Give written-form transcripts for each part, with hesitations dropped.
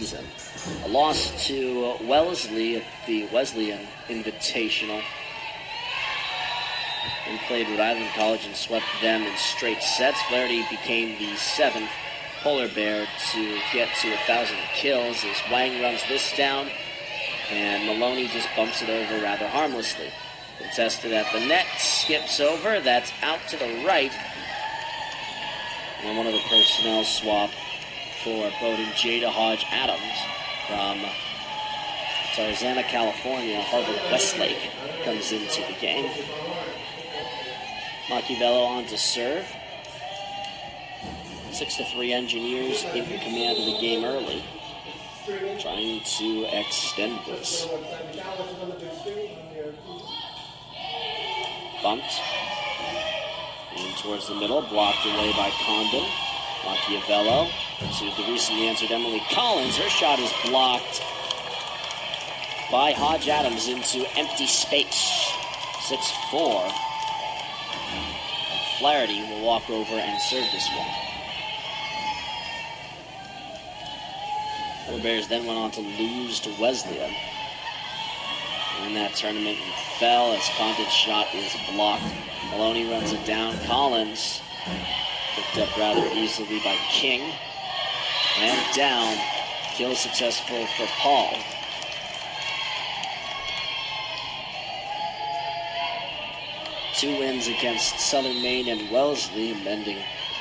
season. A loss to Wellesley at the Wesleyan Invitational. And played Rhode Island College and swept them in straight sets. Flaherty became the 7th Polar Bear to get to 1,000 kills as Wang runs this down, and Maloney just bumps it over rather harmlessly. Contested at the net, skips over, that's out to the right. And one of the personnel swap for Bowdoin, Jada Hodge Adams from Tarzana, California. Harvard Westlake comes into the game. Machiavello on to serve. 6-3 Engineers in command of the game early, trying to extend this. Bumped in towards the middle, blocked away by Condon. Machiavello to the recently answered Emily Collins. Her shot is blocked by Hodge Adams into empty space. 6-4. Flaherty will walk over and serve this one. The Bears then went on to lose to Wesleyan in that tournament and fell as Condon's shot is blocked. Maloney runs it down. Collins picked up rather easily by King. And down. Kill successful for Paul. Two wins against Southern Maine and Wellesley, mending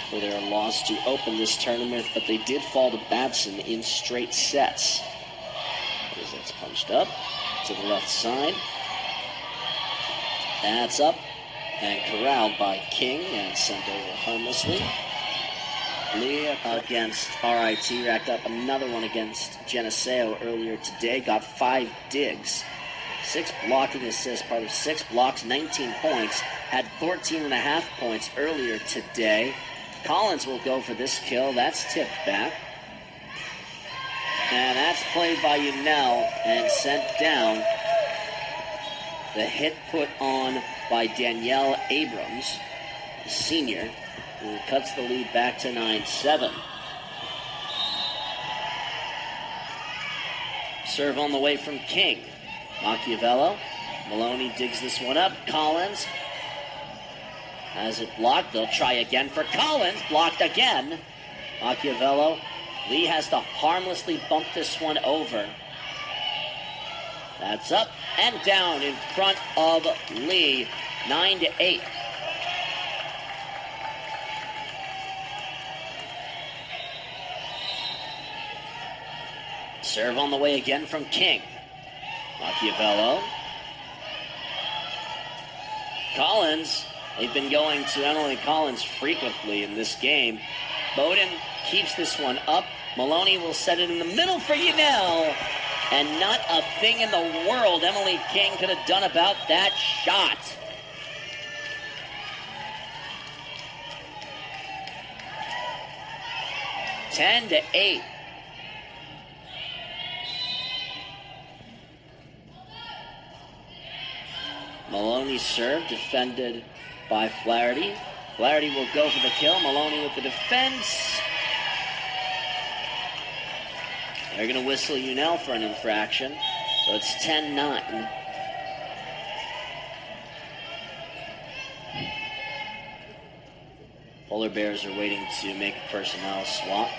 for their loss to open this tournament, but they did fall to Babson in straight sets. As that's punched up to the left side. That's up and corralled by King and sent over harmlessly. Lee against RIT racked up another one against Geneseo earlier today. Got 5 digs. 6 blocking assists, part of 6 blocks, 19 points. Had 14.5 points earlier today. Collins will go for this kill. That's tipped back. And that's played by Unell and sent down. The hit put on by Danielle Abrams, the senior, who cuts the lead back to 9-7. Serve on the way from King. Machiavello. Maloney digs this one up. Collins has it blocked. They'll try again for Collins. Blocked again. Machiavello. Lee has to harmlessly bump this one over. That's up and down in front of Lee. 9-8. Serve on the way again from King. Machiavello. Collins. They've been going to Emily Collins frequently in this game. Bowdoin keeps this one up. Maloney will set it in the middle for Unell. And not a thing in the world Emily King could have done about that shot. Ten to 8. Maloney serve, defended by Flaherty. Flaherty will go for the kill. Maloney with the defense. They're going to whistle Unell for an infraction. So it's 10-9. Polar Bears are waiting to make a personnel swap.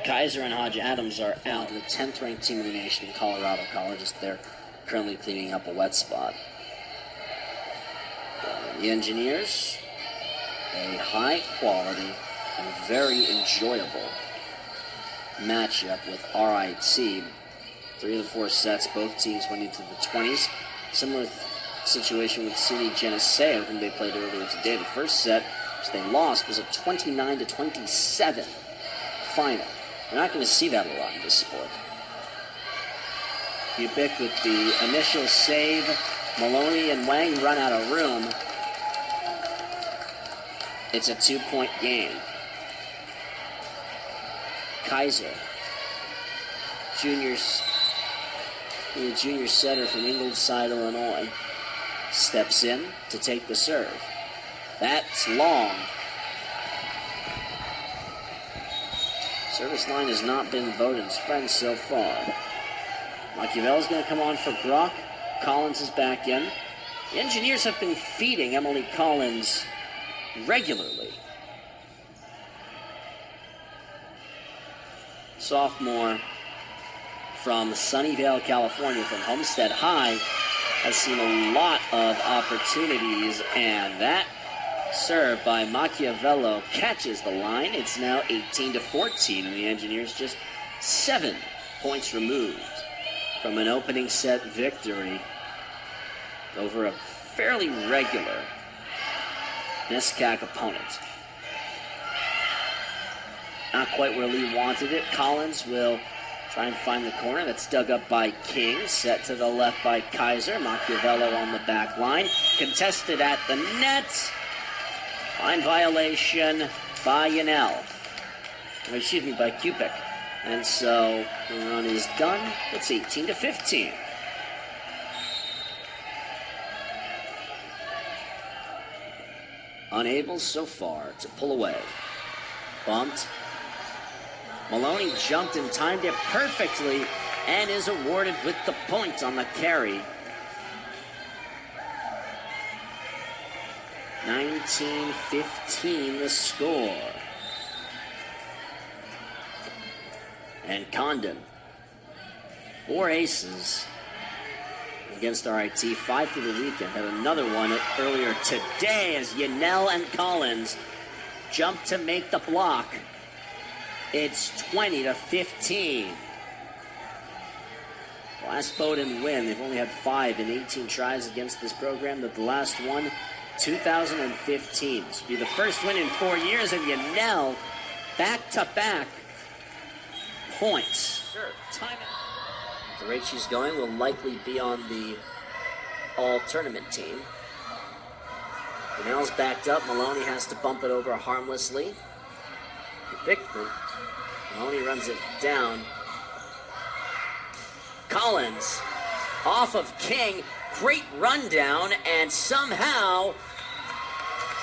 Kaiser and Hodge Adams are out. The 10th ranked team in the nation in Colorado College. They're currently cleaning up a wet spot. The Engineers, a high quality and very enjoyable matchup with RIT. 3 of the 4 sets, both teams went into the 20s. Similar situation with SUNY Geneseo, whom they played earlier today. The first set, which they lost, was a 29-27 final. You're not going to see that a lot in this sport. Ubick with the initial save. Maloney and Wang run out of room. It's a 2-point game. Kaiser, junior setter from Ingleside, Illinois, steps in to take the serve. That's long. Service line has not been Bowdoin's friend so far. Machiavello's going to come on for Brock. Collins is back in. The Engineers have been feeding Emily Collins regularly. Sophomore from Sunnyvale, California, from Homestead High, has seen a lot of opportunities, and that serve by Machiavello catches the line. It's now 18-14, and the Engineers just 7 points removed from an opening set victory over a fairly regular NESCAC opponent. Not quite where Lee wanted it. Collins will try and find the corner. That's dug up by King. Set to the left by Kaiser. Machiavello on the back line. Contested at the net. Line violation by Yanel. Excuse me, by Kupik. And so the run is done. It's 18-15. Unable so far to pull away. Bumped. Maloney jumped and timed it perfectly and is awarded with the point on the carry. 19-15 the score. And Condon, 4 aces against RIT, 5 for the weekend. Had another one earlier today as Yanel and Collins jump to make the block. It's 20-15. Last Bowdoin win. They've only had 5 in 18 tries against this program. The last one, 2015. This will be the first win in 4 years, and Yanel back-to-back points. Sure. Time out. The rate she's going will likely be on the all-tournament team. Yanel's backed up. Maloney has to bump it over harmlessly. Bickman. Maloney runs it down. Collins off of King. Great rundown, and somehow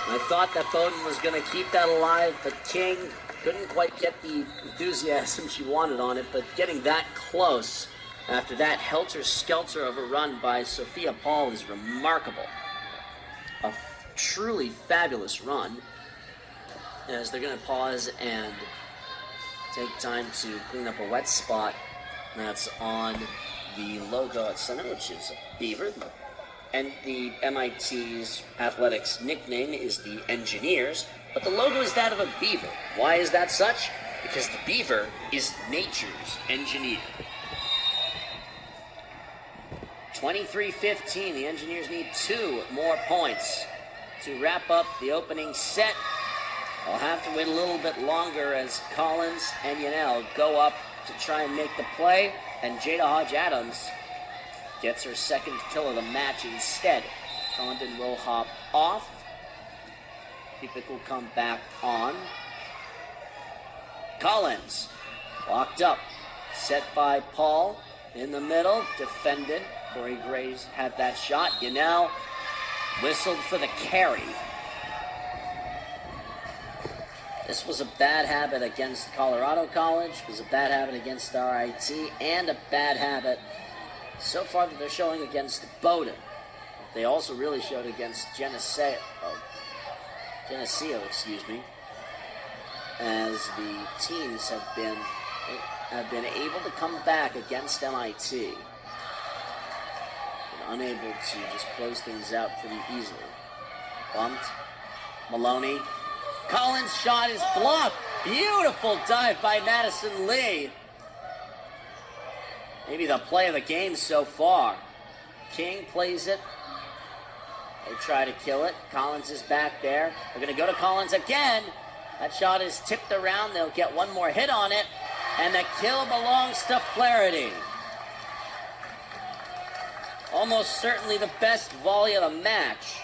I thought that Bowdoin was going to keep that alive, but King couldn't quite get the enthusiasm she wanted on it, but getting that close after that helter-skelter of a run by Sophia Paul is remarkable. A truly fabulous run, as they're going to pause and take time to clean up a wet spot that's on the logo at center, which is a beaver. And the MIT's athletics nickname is the Engineers, but the logo is that of a beaver. Why is that such? Because the beaver is nature's engineer. 23-15, the Engineers need 2 more points to wrap up the opening set. I'll have to wait a little bit longer as Collins and Yanel go up to try and make the play, and Jada Hodge-Adams gets her second kill of the match instead. Condon will hop off. Kupik will come back on. Collins, locked up, set by Paul, in the middle, defended. Corey Graves had that shot. Yanel whistled for the carry. This was a bad habit against Colorado College, was a bad habit against RIT, and a bad habit so far that they're showing against Bowdoin. They also really showed against Geneseo, as the teams have been able to come back against MIT. Been unable to just close things out pretty easily. Bumped. Maloney. Collins' shot is blocked. Beautiful dive by Madison Lee. Maybe the play of the game so far. King plays it. They try to kill it. Collins is back there. They're going to go to Collins again. That shot is tipped around. They'll get one more hit on it. And the kill belongs to Flaherty. Almost certainly the best volley of the match.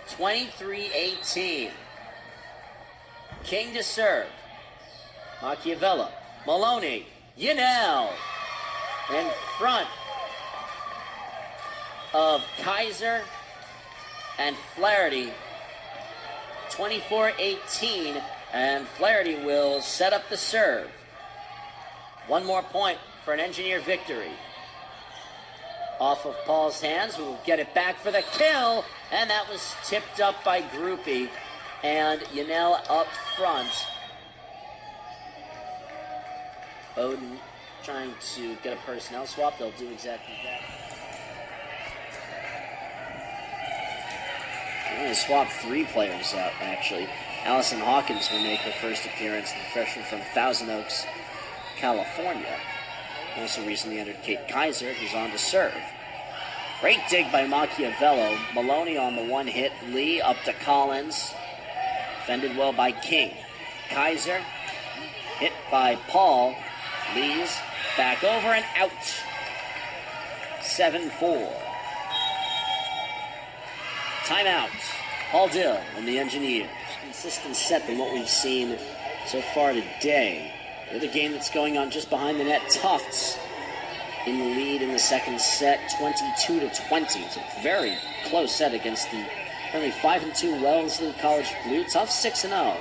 23-18. King to serve. Machiavello. Maloney. Yanel. In front of Kaiser and Flaherty. 24-18. And Flaherty will set up the serve. One more point for an Engineer victory. Off of Paul's hands, who will get it back for the kill. And that was tipped up by Groupie. And Yanel up front. Bowdoin trying to get a personnel swap. They'll do exactly that. They're going to swap 3 players out, actually. Allison Hawkins will make her first appearance, the freshman from Thousand Oaks, California. Also recently entered Kate Kaiser, who's on to serve. Great dig by Machiavello. Maloney on the one hit. Lee up to Collins. Defended well by King. Kaiser hit by Paul. Lee's back over and out. 7-4. Timeout. Paul Dill and the Engineers. Consistent set than what we've seen so far today. The other game that's going on just behind the net, Tufts in the lead in the second set, 22-20. It's a very close set against the currently 5-2 Wellesley College Blue. Tufts 6-0.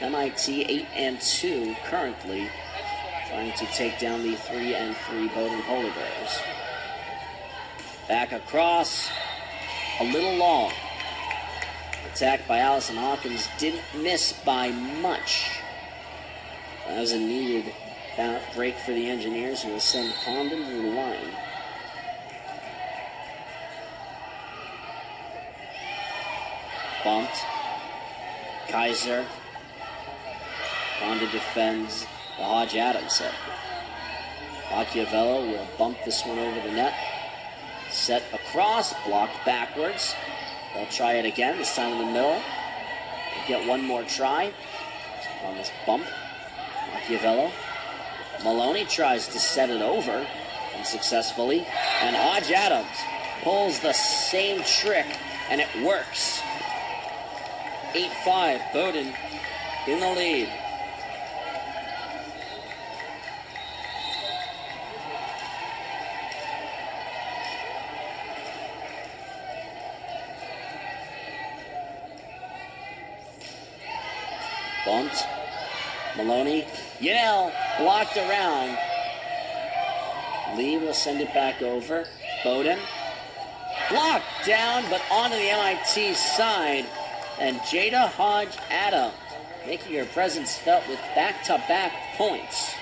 MIT 8-2 currently, trying to take down the 3-3 Bowdoin Polar Bears. Back across, a little long. Attack by Allison Hawkins didn't miss by much. That was a needed break for the Engineers, who will send Condon to the line. Bumped. Kaiser. Condon defends the Hodge Adams set. Machiavello will bump this one over the net. Set across, blocked backwards. They'll try it again, this time in the middle. They'll get one more try on this bump. Machiavello. Maloney tries to set it over unsuccessfully. And Hodge Adams pulls the same trick, and it works. 8-5, Bowdoin in the lead. Bumped. Maloney. Yale blocked around. Lee will send it back over. Bowdoin. Blocked down, but onto the MIT side. And Jada Hodge Adams making her presence felt with back-to-back points.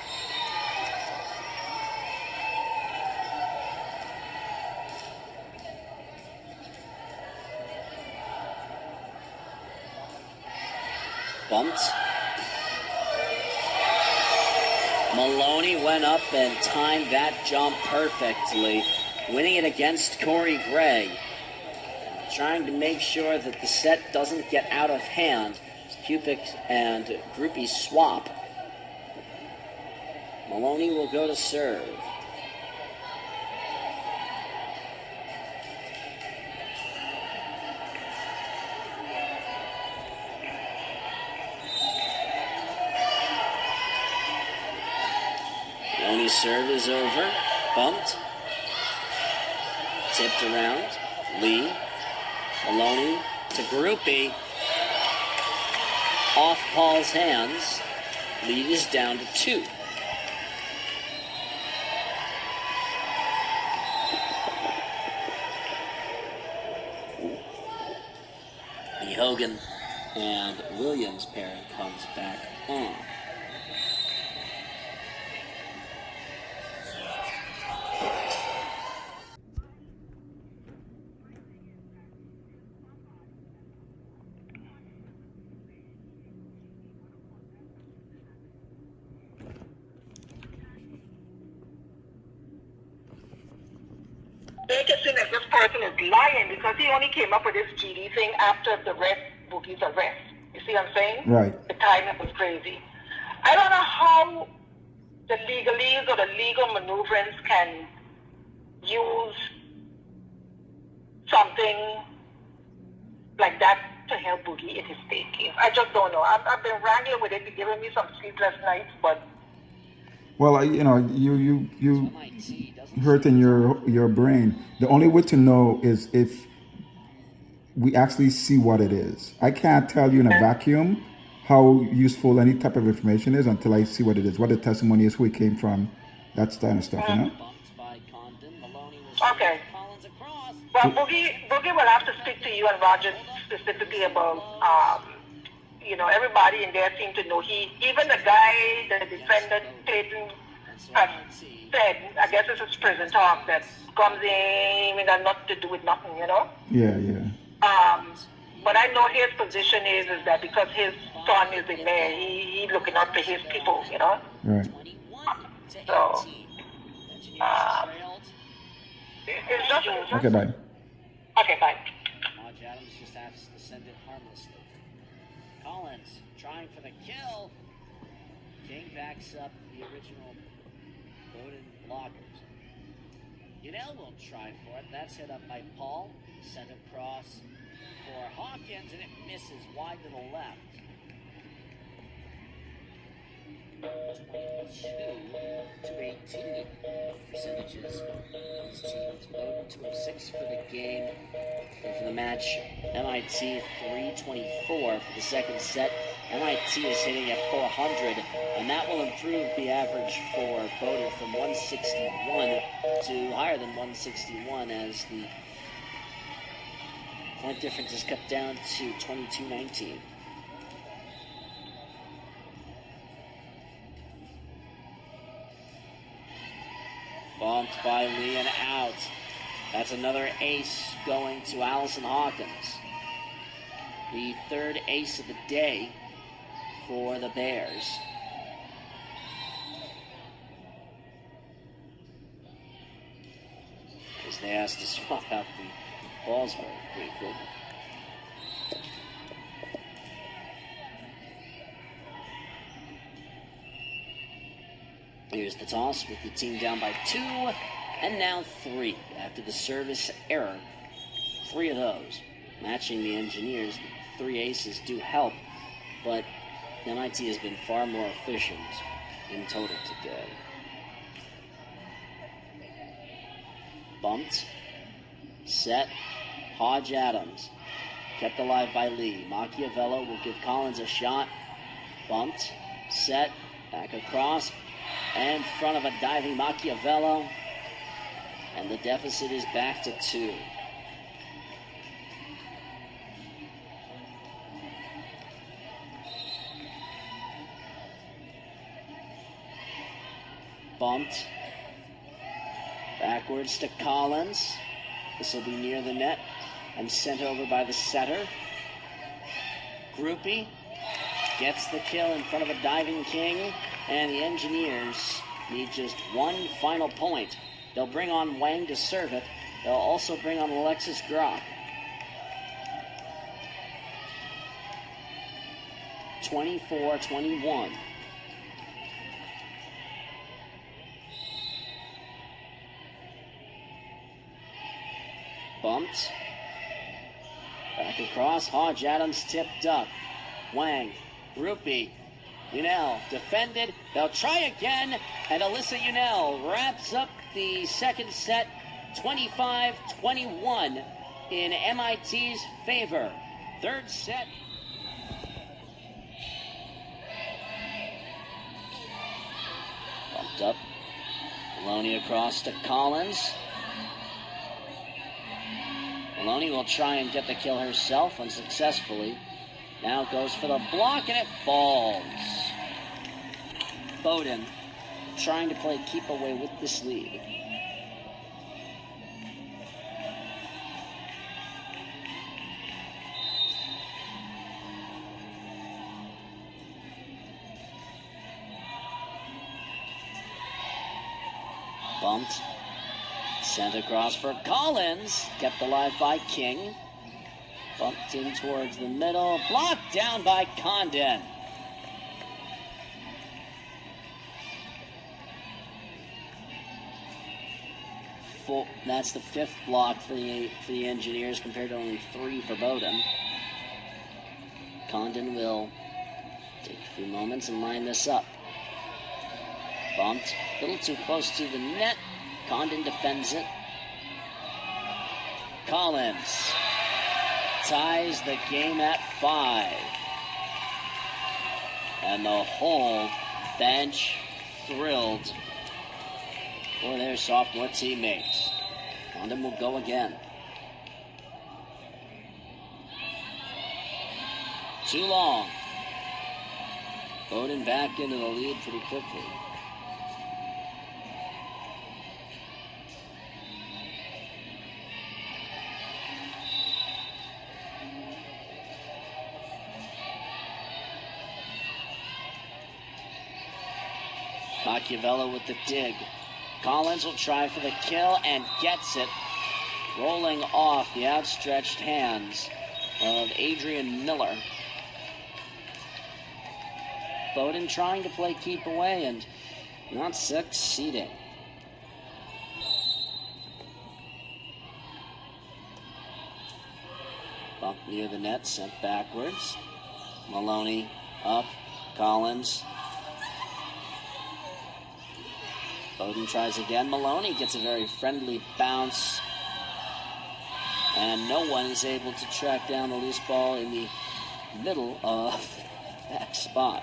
Bumped. Maloney went up and timed that jump perfectly, winning it against Corey Gray. Trying to make sure that the set doesn't get out of hand. Cupic and Groupie swap. Maloney will go to serve. Maloney's serve is over. Bumped. Tipped around. Lee. Maloney to Groupie. Off Paul's hands. Lead is down to 2. The Hogan and Williams pairing comes back on. Make it seem that this person is lying because he only came up with this GD thing after the rest, Boogie's arrest. You see what I'm saying? Right. The timing was crazy. I don't know how the legalese or the legal maneuverings can use something like that to help Boogie in his state case. I just don't know. I've been wrangling with it, it's giving me some sleepless nights, but... Well, you hurt in your brain. The only way to know is if we actually see what it is. I can't tell you in a vacuum how useful any type of information is until I see what it is, what the testimony is, who it came from, that kind of stuff, you know? Okay. Well, Boogie will have to speak to you and Roger specifically about, everybody in there seemed to know. Even the guy, the defendant, Clayton, has said, I guess this is prison talk, that comes in and nothing to do with nothing, Yeah, yeah. But I know his position is that because his son is in there, he's looking out for his people, Right. So, it's just... Okay, bye. Okay, bye. Hodge Adams just has to send it harmlessly. Collins trying for the kill. King backs up the original Bowdoin blockers. Udell will try for it. That's hit up by Paul. Sent across for Hawkins, and it misses wide to the left. 22-18 percentages. These teams. Bowdoin 206 for the game. And for the match, MIT 324 for the second set. MIT is hitting at 400, and that will improve the average for Bowdoin from 161 to higher than 161 as the point difference is cut down to 22-19. Bumped by Lee and out. That's another ace going to Allison Hawkins. The third ace of the day for the Bears. As they asked to swap out the balls very quickly. Here's the toss with the team down by 2 and now 3 after the service error. 3 of those. Matching the Engineers, the 3 aces do help, but MIT has been far more efficient in total today. Bumped. Set. Hodge Adams. Kept alive by Lee. Machiavello will give Collins a shot. Bumped. Set. Back across. In front of a diving Machiavello. And the deficit is back to 2. Bumped. Backwards to Collins. This will be near the net and sent over by the setter. Groupie gets the kill in front of a diving King, and the Engineers need just one final point. They'll bring on Wang to serve it. They'll also bring on Alexis Grock. 24-21. Bumped. Back across. Hodge Adams tipped up. Wang. Groupie. Unell defended. They'll try again. And Alyssa Unell wraps up the second set 25-21 in MIT's favor. Third set. Bumped up. Maloney across to Collins. Maloney will try and get the kill herself unsuccessfully. Now goes for the block and it falls. Bowdoin trying to play keep away with this lead. Bumped. Sent across for Collins. Kept alive by King. Bumped in towards the middle. Blocked down by Condon. That's the 5th block for the Engineers compared to only 3 for Bowdoin. Condon will take a few moments and line this up. Bumped. A little too close to the net. Condon defends it. Collins ties the game at 5. And the whole bench thrilled for their sophomore teammates. Condon will go again. Too long. Bowdoin back into the lead pretty quickly. Machiavello with the dig. Collins will try for the kill and gets it, rolling off the outstretched hands of Adrian Miller. Bowdoin trying to play keep away and not succeeding. Bump near the net, sent backwards. Maloney up, Collins. Bowdoin tries again. Maloney gets a very friendly bounce. And no one is able to track down the loose ball in the middle of that spot.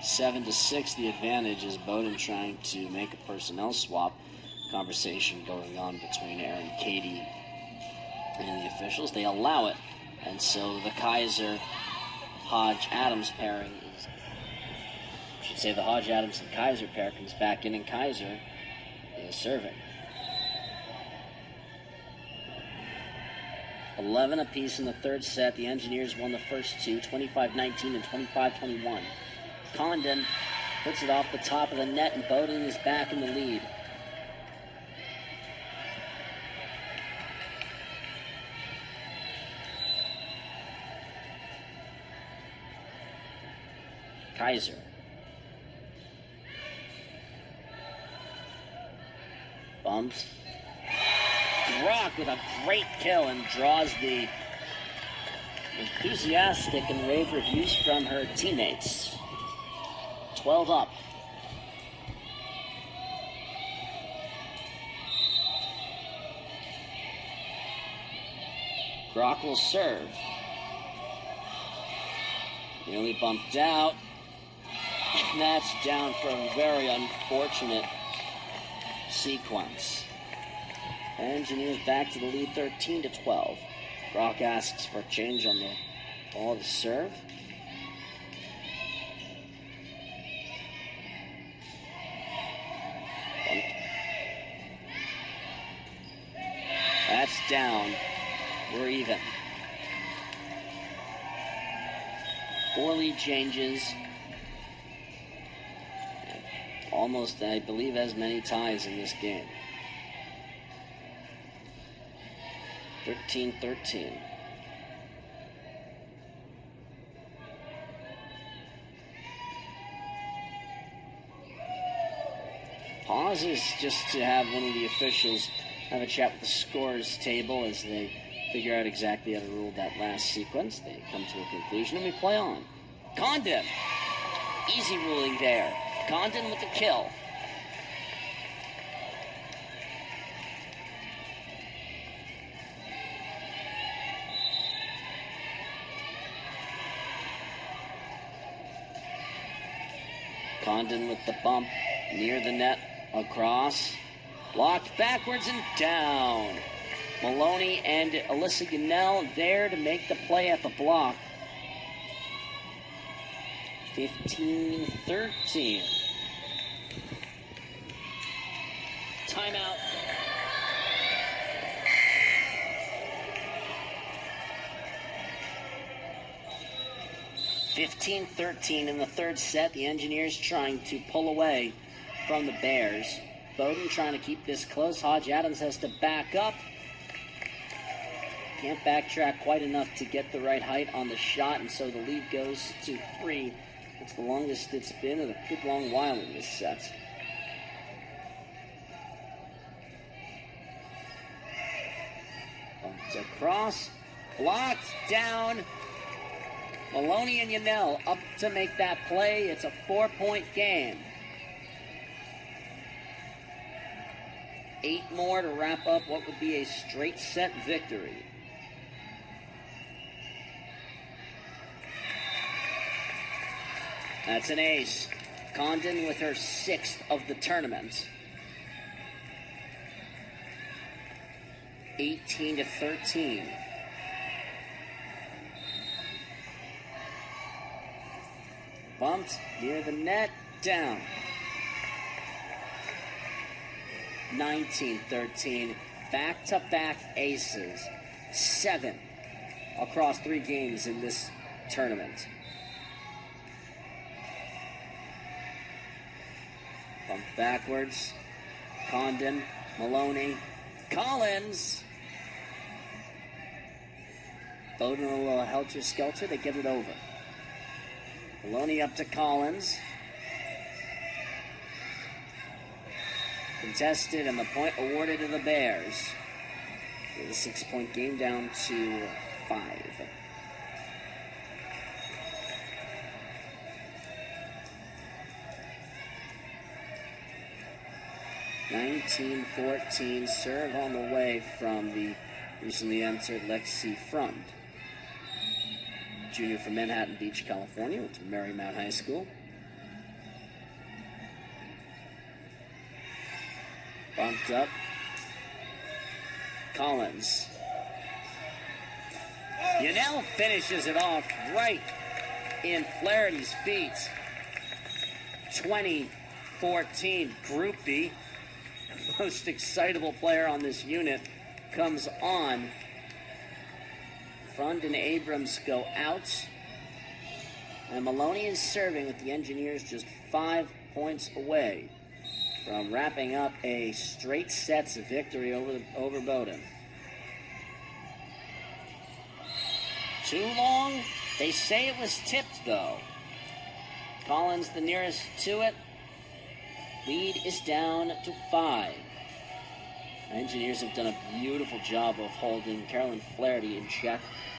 Seven to 6, the advantage is Bowdoin trying to make a personnel swap. Conversation going on between Aaron Cady and the officials. They allow it, and so the Kaiser Hodge Adams pairing is, I should say the Hodge Adams and Kaiser pair comes back in, and Kaiser is serving. 11 apiece in the third set. The Engineers won the first two, 25-19 and 25-21. Condon puts it off the top of the net, and Bowdoin is back in the lead. Kaiser. Bumps. Brock with a great kill and draws the enthusiastic and rave reviews from her teammates. 12 up. Brock will serve. Nearly bumped out. That's down for a very unfortunate sequence. Engineers back to the lead 13-12. Brock asks for a change on the ball to serve. That's down. We're even. 4 lead changes. Almost, I believe, as many ties in this game. 13-13. Pauses just to have one of the officials have a chat with the scores table as they figure out exactly how to rule that last sequence. They come to a conclusion and we play on. Condon. Easy ruling there. Condon with the kill. Condon with the bump near the net, across, blocked backwards and down. Maloney and Alyssa Gunnell there to make the play at the block. 15-13. Timeout. (15-13) in the third set. The Engineers trying to pull away from the Bears. Bowdoin trying to keep this close. Hodge Adams has to back up. Can't backtrack quite enough to get the right height on the shot, and so the lead goes to 3. It's the longest it's been in a good long while in this set. Bumped across, blocked down. Maloney and Gunnell up to make that play. It's a 4-point game. 8 more to wrap up what would be a straight set victory. That's an ace. Condon with her 6th of the tournament. 18-13. Bumped near the net, down. 19-13. Back-to-back aces. 7 across 3 games in this tournament. Bump backwards. Condon, Maloney, Collins. Bowdoin a little helter-skelter. They get it over. Maloney up to Collins. Contested and the point awarded to the Bears. With a 6-point game down to 5. (19-14) serve on the way from the recently entered Lexi Front. Junior from Manhattan Beach, California, went to Marymount High School. Bumped up. Collins. Yannell finishes it off right in Flaherty's feet. 20-14. Group B, most excitable player on this unit, comes on. Front and Abrams go out. And Maloney is serving with the Engineers just 5 points away from wrapping up a straight sets victory over Bowdoin. Too long? They say it was tipped, though. Collins the nearest to it. Lead is down to 5. Engineers have done a beautiful job of holding Carolyn Flaherty in check